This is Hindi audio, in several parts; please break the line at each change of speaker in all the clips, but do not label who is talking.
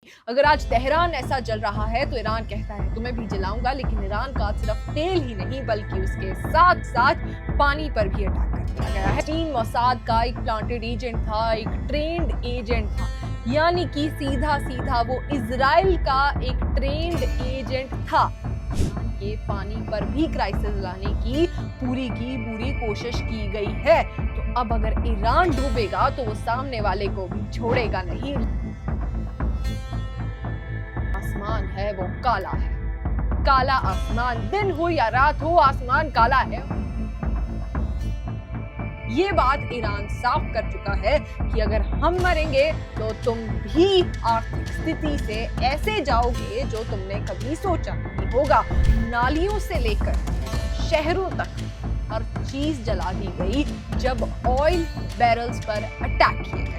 अगर आज तेहरान ऐसा जल रहा है तो ईरान कहता है तुम्हें भी जलाऊंगा, लेकिन ईरान का सिर्फ तेल ही नहीं बल्कि उसके साथ साथ पानी पर भी अटैक कर दिया गया है। चीन मोसाद का एक प्लांटेड एजेंट था, एक ट्रेंड एजेंट था, यानी कि सीधा सीधा वो इजराइल का एक ट्रेंड एजेंट था। ईरान के पानी पर भी क्राइसिस लाने की पूरी कोशिश की गई है। तो अब अगर ईरान डूबेगा तो वो सामने वाले को भी छोड़ेगा नहीं। आसमान है वो काला है, काला आसमान, दिन हो या रात हो आसमान काला है। ये बात ईरान साफ कर चुका है कि अगर हम मरेंगे तो तुम भी आर्थिक स्थिति से ऐसे जाओगे जो तुमने कभी सोचा नहीं होगा। नालियों से लेकर शहरों तक हर चीज जला दी गई जब ऑयल बैरल्स पर अटैक किए गए।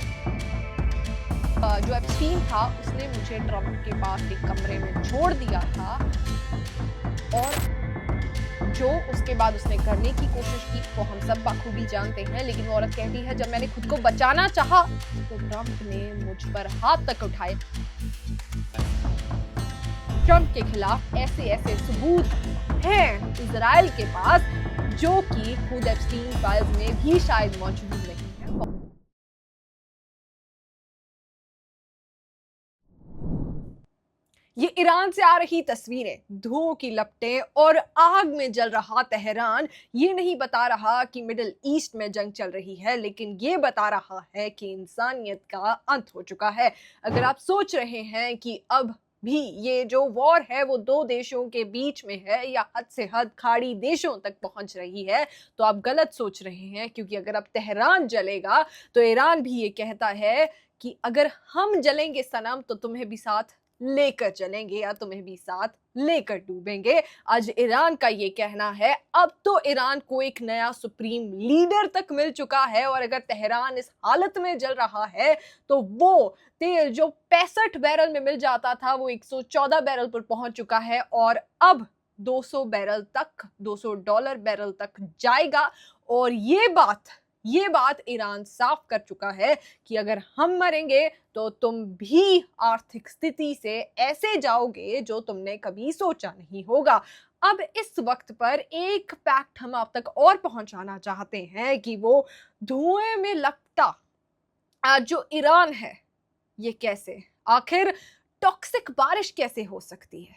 जो एप्स्टीन था उसने मुझे ट्रम्प के पास एक कमरे में छोड़ दिया था, और जो उसके बाद उसने करने की कोशिश की वो हम सब बखूबी जानते हैं। लेकिन वो औरत कहती है जब मैंने खुद को बचाना चाहा तो ट्रम्प ने मुझ पर हाथ तक उठाए। ट्रम्प के खिलाफ ऐसे ऐसे सबूत हैं इजराइल के पास जो कि खुद एप्स्टीन फाइल्स में भी शायद मौजूद नहीं है। ये ईरान से आ रही तस्वीरें, धुओं की लपटें और आग में जल रहा तेहरान ये नहीं बता रहा कि मिडिल ईस्ट में जंग चल रही है, लेकिन ये बता रहा है कि इंसानियत का अंत हो चुका है। अगर आप सोच रहे हैं कि अब भी ये जो वॉर है वो दो देशों के बीच में है या हद से हद खाड़ी देशों तक पहुंच रही है, तो आप गलत सोच रहे हैं। क्योंकि अगर अब तेहरान जलेगा तो ईरान भी ये कहता है कि अगर हम जलेंगे सनम तो तुम्हें भी साथ लेकर चलेंगे या तुम्हें भी साथ लेकर डूबेंगे। आज ईरान का ये कहना है। अब तो ईरान को एक नया सुप्रीम लीडर तक मिल चुका है, और अगर तेहरान इस हालत में जल रहा है तो वो तेल जो 65 बैरल में मिल जाता था वो 114 बैरल पर पहुंच चुका है, और अब 200 बैरल तक, $200 बैरल तक जाएगा। और ये बात ईरान साफ कर चुका है कि अगर हम मरेंगे तो तुम भी आर्थिक स्थिति से ऐसे जाओगे जो तुमने कभी सोचा नहीं होगा। अब इस वक्त पर एक फैक्ट हम आप तक और पहुंचाना चाहते हैं कि वो धुएं में लगता जो ईरान है ये कैसे, आखिर टॉक्सिक बारिश कैसे हो सकती है?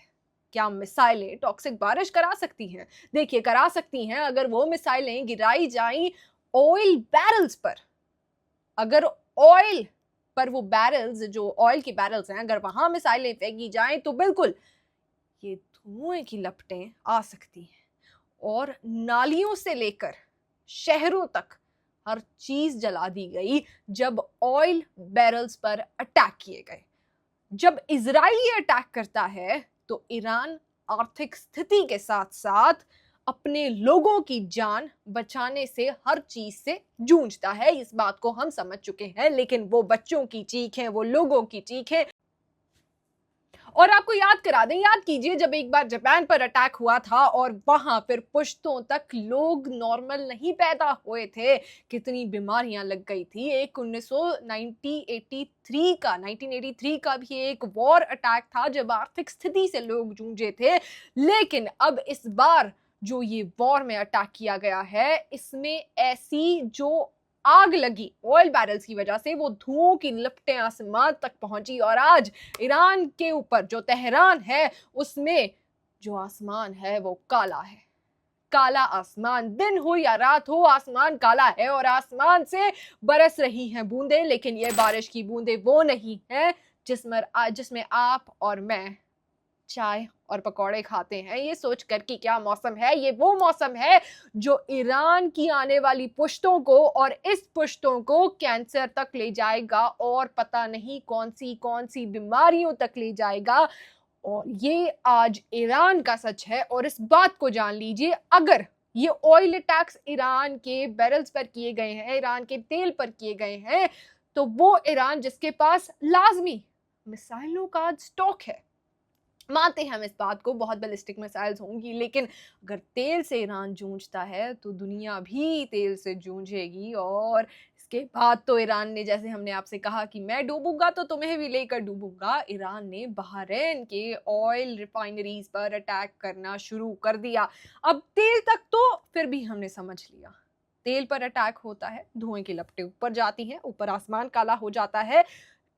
क्या मिसाइलें टॉक्सिक बारिश करा सकती हैं? देखिए, करा सकती हैं अगर वो मिसाइलें गिराई जाएं ऑयल बैरल्स पर। अगर ऑयल पर वो बैरल्स, जो ऑयल के बैरल्स हैं, अगर वहां मिसाइलें फेंकी जाएं तो बिल्कुल ये धुएं की लपटें आ सकती हैं, और नालियों से लेकर शहरों तक हर चीज जला दी गई जब ऑयल बैरल्स पर अटैक किए गए। जब इजराइल अटैक करता है तो ईरान आर्थिक स्थिति के साथ साथ अपने लोगों की जान बचाने से हर चीज से जूझता है। इस बात को हम समझ चुके हैं, लेकिन वो बच्चों की चीख है, वो लोगों की चीख है। और आपको याद करा दें, याद कीजिए जब एक बार जापान पर अटैक हुआ था और वहां फिर पुश्तों तक लोग नॉर्मल नहीं पैदा हुए थे, कितनी बीमारियां लग गई थी। एक 1983 का भी एक वॉर अटैक था जब आर्थिक स्थिति से लोग जूझे थे। लेकिन अब इस बार जो ये वॉर में अटैक किया गया है, इसमें ऐसी जो आग लगी ऑयल बैरल्स की वजह से, वो धुओं की लपटें आसमान तक पहुंची। और आज ईरान के ऊपर जो तेहरान है उसमें जो आसमान है वो काला है, काला आसमान, दिन हो या रात हो आसमान काला है। और आसमान से बरस रही हैं बूंदें, लेकिन ये बारिश की बूंदें वो नहीं है जिसमें आप और मैं चाय और पकौड़े खाते हैं ये सोचकर कि क्या मौसम है। ये वो मौसम है जो ईरान की आने वाली पुश्तों को और इस पुश्तों को कैंसर तक ले जाएगा, और पता नहीं कौन सी बीमारियों तक ले जाएगा। और ये आज ईरान का सच है। और इस बात को जान लीजिए, अगर ये ऑयल अटैक्स ईरान के बैरल्स पर किए गए हैं, ईरान के तेल पर किए गए हैं, तो वो ईरान जिसके पास लाजमी मिसाइलों का स्टॉक है। मानते हैं हम इस बात को, बहुत बैलिस्टिक मिसाइल्स होंगी, लेकिन अगर तेल से ईरान जूझता है तो दुनिया भी तेल से जूझेगी। और इसके बाद तो ईरान ने, जैसे हमने आपसे कहा कि मैं डूबूंगा तो तुम्हें भी लेकर डूबूंगा, ईरान ने बहरीन के ऑयल रिफाइनरीज पर अटैक करना शुरू कर दिया। अब तेल तक तो फिर भी हमने समझ लिया, तेल पर अटैक होता है, धुएं की लपटें ऊपर जाती हैं, ऊपर आसमान काला हो जाता है,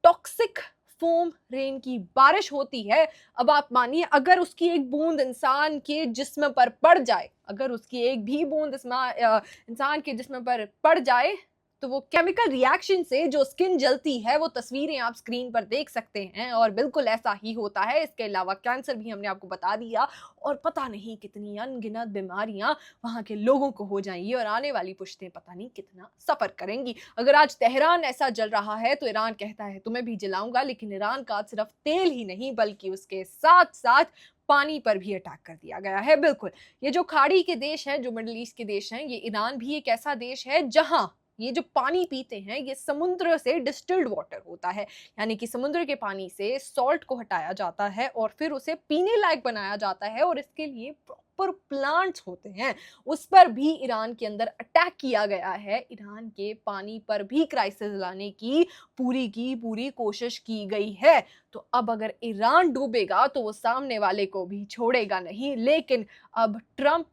टॉक्सिक फोम रेन की बारिश होती है। अब आप मानिए अगर उसकी एक बूंद इंसान के जिस्म पर पड़ जाए, अगर उसकी एक भी बूंद इंसान के जिस्म पर पड़ जाए तो वो केमिकल रिएक्शन से जो स्किन जलती है, वो तस्वीरें आप स्क्रीन पर देख सकते हैं और बिल्कुल ऐसा ही होता है। इसके अलावा कैंसर भी हमने आपको बता दिया और पता नहीं कितनी अनगिनत बीमारियां वहां के लोगों को हो जाएंगी और आने वाली पुश्तें पता नहीं कितना सफर करेंगी। अगर आज तेहरान ऐसा जल रहा है तो ईरान कहता है तुम्हें भी जलाऊंगा, लेकिन ईरान का सिर्फ तेल ही नहीं बल्कि उसके साथ साथ पानी पर भी अटैक कर दिया गया है। बिल्कुल, ये जो खाड़ी के देश हैं, जो मिडिल ईस्ट के देश हैं, ये ईरान भी एक ऐसा देश है जहां ये जो पानी पीते हैं ये समुद्र से डिस्टिल्ड वाटर होता है, यानी कि समुद्र के पानी से सॉल्ट को हटाया जाता है और फिर उसे पीने लायक बनाया जाता है और इसके लिए प्रॉपर प्लांट्स होते हैं। उस पर भी ईरान के अंदर अटैक किया गया है। ईरान के पानी पर भी क्राइसिस लाने की पूरी कोशिश की गई है। तो अब अगर ईरान डूबेगा तो वो सामने वाले को भी छोड़ेगा नहीं, लेकिन अब ट्रंप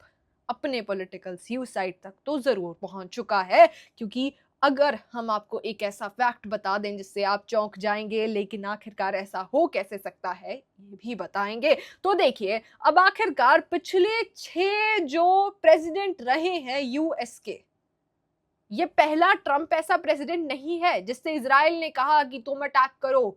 अपने पॉलिटिकल सुसाइड तक तो जरूर पहुंच चुका है, क्योंकि अगर हम आपको एक ऐसा फैक्ट बता दें जिससे आप चौंक जाएंगे, लेकिन आखिरकार ऐसा हो कैसे सकता है ये भी बताएंगे। तो देखिए, अब आखिरकार पिछले 6 जो प्रेसिडेंट रहे हैं यूएस के, ये पहला ट्रंप ऐसा प्रेसिडेंट नहीं है जिससे इजराइल ने कहा कि तुम अटैक करो।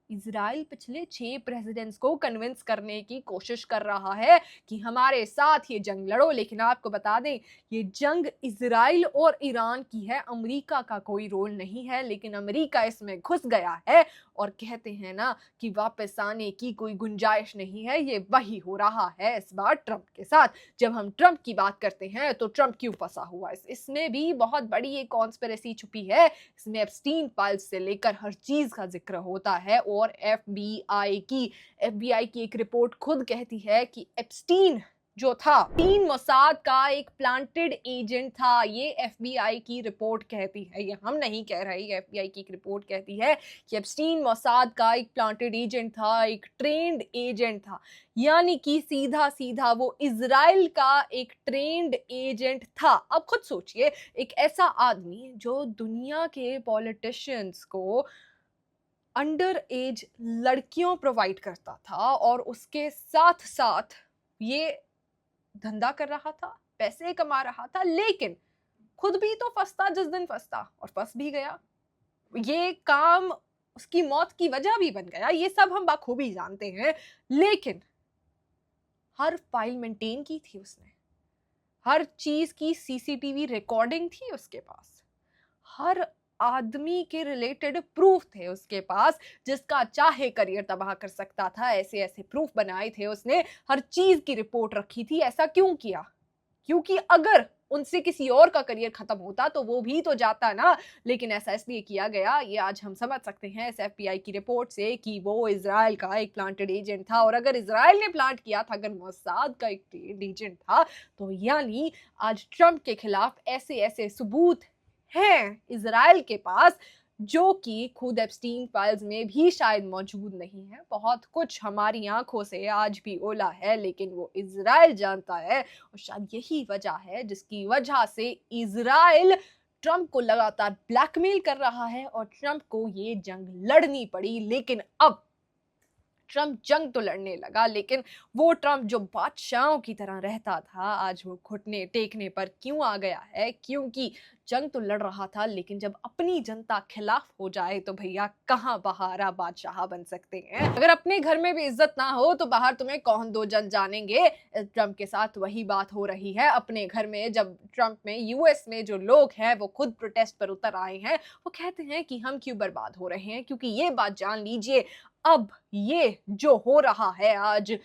इजराइल पिछले 6 प्रेसिडेंट्स को कन्विंस करने की कोशिश कर रहा है कि हमारे साथ ये जंग लड़ो, लेकिन आपको बता दें ये जंग इजराइल और ईरान की है, अमेरिका का कोई रोल नहीं है। लेकिन अमेरिका इसमें घुस गया है और कहते हैं ना कि वापस आने की कोई गुंजाइश नहीं है। ये वही हो रहा है इस बार ट्रंप के साथ। जब हम ट्रंप की बात करते हैं तो ट्रंप क्यों फंसा हुआ है, इसमें भी बहुत बड़ी एक कॉन्स्पिरेसी छुपी है। इसमें एप्स्टीन फाइल्स से लेकर हर चीज का जिक्र होता है और एफबीआई की एक रिपोर्ट खुद कहती है कि एप्स्टीन जो था, तीन मोसाद का एक प्लांटेड एजेंट था। ये एफबीआई की रिपोर्ट कहती है, ये हम नहीं कह रहे, ये एफबीआई की एक रिपोर्ट कहती है कि एप्स्टीन मोसाद का एक प्लांटेड एजेंट था, एक ट्रेंड एजेंट था, यानी कि सीधा सीधा वो इजराइल का एक ट्रेंड एजेंट था। अब खुद सोचिए, एक ऐसा आदमी जो दुनिया के पॉलिटिशियंस को अंडर एज लड़कियों प्रोवाइड करता था और उसके साथ साथ ये धंधा कर रहा था, पैसे कमा रहा था, लेकिन खुद भी तो फंसता जिस दिन फंसता, और फंस भी गया। ये काम उसकी मौत की वजह भी बन गया, ये सब हम बखूबी जानते हैं। लेकिन हर फाइल मेंटेन की थी उसने, हर चीज की सीसीटीवी रिकॉर्डिंग थी उसके पास, हर आदमी के रिलेटेड प्रूफ थे उसके पास, जिसका चाहे करियर तबाह कर सकता था। ऐसे ऐसे प्रूफ बनाए थे उसने, हर चीज की रिपोर्ट रखी थी। ऐसा क्यों किया? क्योंकि अगर उनसे किसी और का करियर खत्म होता तो वो भी तो जाता ना। लेकिन ऐसा इसलिए किया गया, ये आज हम समझ सकते हैं इस एफबीआई की रिपोर्ट से, कि वो इजराइल का एक प्लांटेड एजेंट था। और अगर इजराइल ने प्लांट किया था, अगर मोसाद का एक एजेंट था, तो यानी आज ट्रंप के खिलाफ ऐसे ऐसे सबूत हैं इजराइल के पास जो कि खुद एप्स्टीन फाइल्स में भी शायद मौजूद नहीं है। बहुत कुछ हमारी आंखों से आज भी ओला है, लेकिन वो इजराइल जानता है। और शायद यही वजह है जिसकी वजह से इजराइल ट्रंप को लगातार ब्लैकमेल कर रहा है और ट्रंप को ये जंग लड़नी पड़ी। लेकिन अब ट्रंप जंग तो लड़ने लगा, लेकिन वो ट्रंप जो बादशाहों की तरह रहता था, आज वो घुटने टेकने पर क्यों आ गया है? क्योंकि जंग तो लड़ रहा था, लेकिन जब अपनी जनता खिलाफ हो जाए तो भैया कहाँ बहारा बादशाह बन सकते हैं। अगर अपने घर में भी इज्जत ना हो तो बाहर तुम्हें कौन दो जन जानेंगे। ट्रंप के साथ वही बात हो रही है। अपने घर में जब ट्रंप में यूएस में जो लोग हैं वो खुद प्रोटेस्ट पर उतर आए हैं, वो कहते हैं कि हम क्यों बर्बाद हो रहे हैं। क्योंकि ये बात जान लीजिए, अब ये जो हो रहा है आज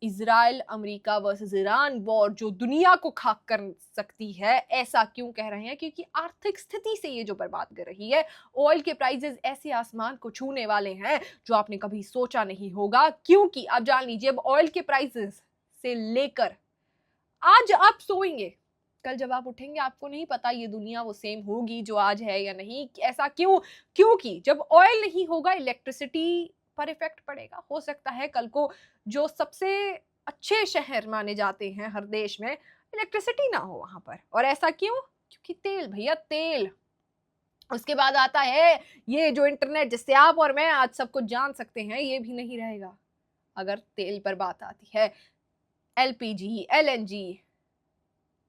Israel America versus Iran war, जो दुनिया को खाक कर सकती है, ऐसा क्यों कह रहे हैं? क्योंकि आर्थिक स्थिति से ये जो बर्बाद कर रही है। ऑयल के प्राइसेस ऐसे आसमान को छूने वाले हैं जो आपने कभी सोचा नहीं होगा। क्योंकि आप जान लीजिए, अब ऑयल के प्राइसेस से लेकर आज आप सोएंगे कल जब आप उठेंगे आपको नहीं पता ये दुनिया वो सेम होगी जो आज है या नहीं। ऐसा क्यों? क्योंकि जब ऑयल नहीं होगा इलेक्ट्रिसिटी पर इफेक्ट पड़ेगा। हो सकता है कल को जो सबसे अच्छे शहर माने जाते हैं हर देश में, इलेक्ट्रिसिटी ना हो वहां पर। और ऐसा क्यों? क्योंकि तेल भैया, तेल। उसके बाद आता है ये जो इंटरनेट जिससे आप और मैं आज सब कुछ जान सकते हैं, ये भी नहीं रहेगा अगर तेल पर बात आती है। एलपीजी, एलएनजी,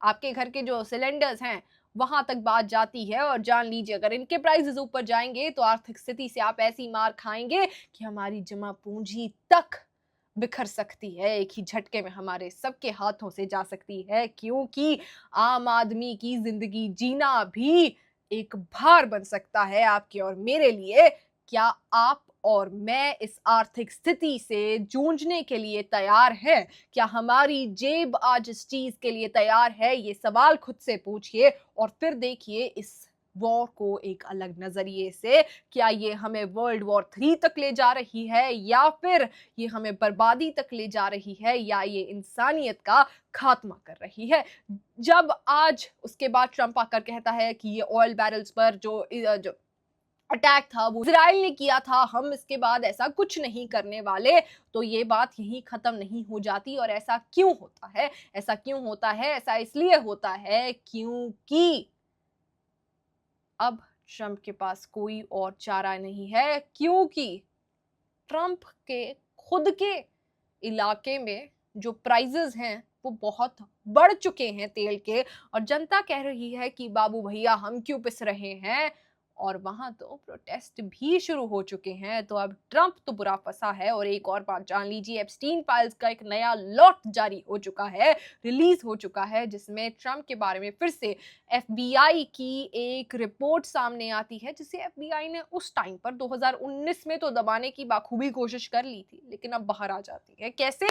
आपके घर के जो सिलेंडर्स हैं वहां तक बात जाती है। और जान लीजिए अगर इनके प्राइसेस ऊपर जाएंगे तो आर्थिक स्थिति से आप ऐसी मार खाएंगे कि हमारी जमा पूंजी तक बिखर सकती है, एक ही झटके में हमारे सबके हाथों से जा सकती है। क्योंकि आम आदमी की जिंदगी जीना भी एक भार बन सकता है आपके और मेरे लिए। क्या आप और मैं इस आर्थिक स्थिति से जूझने के लिए तैयार है? क्या हमारी जेब आज इस चीज के लिए तैयार है? ये सवाल खुद से पूछिए और फिर देखिए इस वॉर को एक अलग नजरिए से। क्या ये हमें वर्ल्ड वॉर 3 तक ले जा रही है, या फिर ये हमें बर्बादी तक ले जा रही है, या ये इंसानियत का खात्मा कर रही है? जब आज उसके बाद ट्रंप आकर कहता है कि ये ऑयल बैरल्स पर जो अटैक था वो इजराइल ने किया था, हम इसके बाद ऐसा कुछ नहीं करने वाले, तो ये बात यहीं खत्म नहीं हो जाती। और ऐसा क्यों होता है? ऐसा क्यों होता है? ऐसा इसलिए होता है क्योंकि अब ट्रंप के पास कोई और चारा नहीं है। क्योंकि ट्रंप के खुद के इलाके में जो प्राइजेस हैं वो बहुत बढ़ चुके हैं तेल के, और जनता कह रही है कि बाबू भैया हम क्यों पिस रहे हैं। और वहां तो प्रोटेस्ट भी शुरू हो चुके हैं। तो अब ट्रंप तो बुरा फंसा है। और एक और बात जान लीजिए, एप्स्टीन फाइल्स का एक नया लॉट जारी हो चुका है, रिलीज हो चुका है, जिसमें ट्रंप के बारे में फिर से एफबीआई की एक रिपोर्ट सामने आती है, जिसे एफबीआई ने उस टाइम पर 2019 में तो दबाने की बाखूबी कोशिश कर ली थी, लेकिन अब बाहर आ जाती है। कैसे?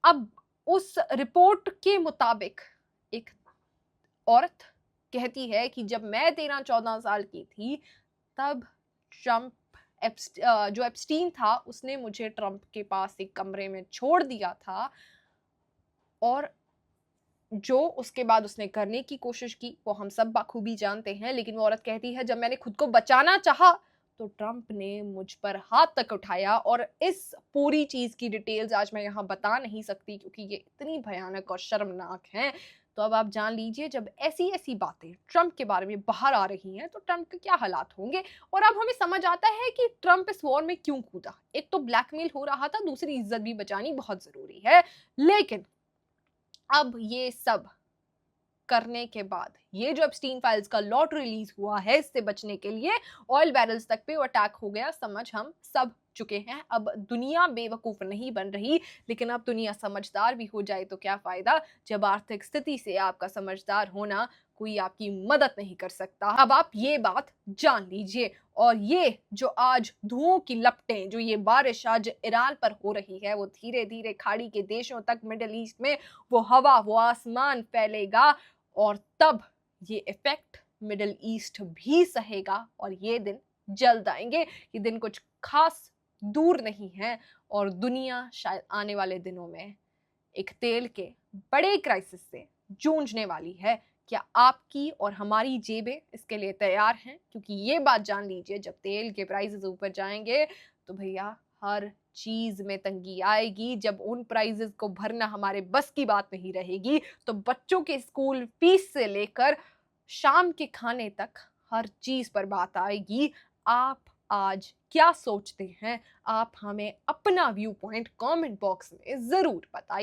अब उस रिपोर्ट के मुताबिक एक औरत कहती है कि जब मैं 13-14 साल की थी तब ट्रंप जो एप्स्टीन था उसने मुझे ट्रंप के पास एक कमरे में छोड़ दिया था, और जो उसके बाद उसने करने की कोशिश की वो हम सब बाखूबी जानते हैं। लेकिन वो औरत कहती है जब मैंने खुद को बचाना चाहा तो ट्रंप ने मुझ पर हाथ तक उठाया। और इस पूरी चीज की डिटेल्स आज मैं यहाँ बता नहीं सकती क्योंकि ये इतनी भयानक और शर्मनाक हैं। तो अब आप जान लीजिए जब ऐसी ऐसी बातें ट्रंप के बारे में बाहर आ रही हैं तो ट्रंप के क्या हालात होंगे। और अब हमें समझ आता है कि ट्रंप इस वॉर में क्यों कूदा। एक तो ब्लैकमेल हो रहा था, दूसरी इज्जत भी बचानी बहुत जरूरी है। लेकिन अब ये सब करने के बाद ये जो एप्स्टीन फाइल्स का लॉट रिलीज हुआ है, इससे बचने के लिए ऑयल बैरल्स तक पे अटैक हो गया, समझ हम सब चुके हैं। अब दुनिया बेवकूफ नहीं बन रही, लेकिन अब दुनिया समझदार भी हो जाए तो क्या फायदा, जब आर्थिक स्थिति से आपका समझदार होना कोई आपकी मदद नहीं कर सकता। अब आप ये बात जान लीजिए। और ये जो आज धुओं की लपटें, जो ये बारिश आज ईरान पर हो रही है, वो धीरे धीरे खाड़ी के देशों तक, मिडिल ईस्ट में वो हवा, वो आसमान फैलेगा, और तब ये इफेक्ट मिडिल ईस्ट भी सहेगा। और ये दिन जल्द आएंगे, ये दिन कुछ खास दूर नहीं है। और दुनिया शायद आने वाले दिनों में एक तेल के बड़े क्राइसिस से जूझने वाली है। क्या आपकी और हमारी जेबें इसके लिए तैयार हैं? क्योंकि ये बात जान लीजिए जब तेल के प्राइसेस ऊपर जाएंगे तो भैया हर चीज में तंगी आएगी। जब उन प्राइजेस को भरना हमारे बस की बात नहीं रहेगी तो बच्चों के स्कूल फीस से लेकर शाम के खाने तक हर चीज पर बात आएगी। आप आज क्या सोचते हैं? आप हमें अपना व्यू पॉइंट कमेंट बॉक्स में जरूर बताइए।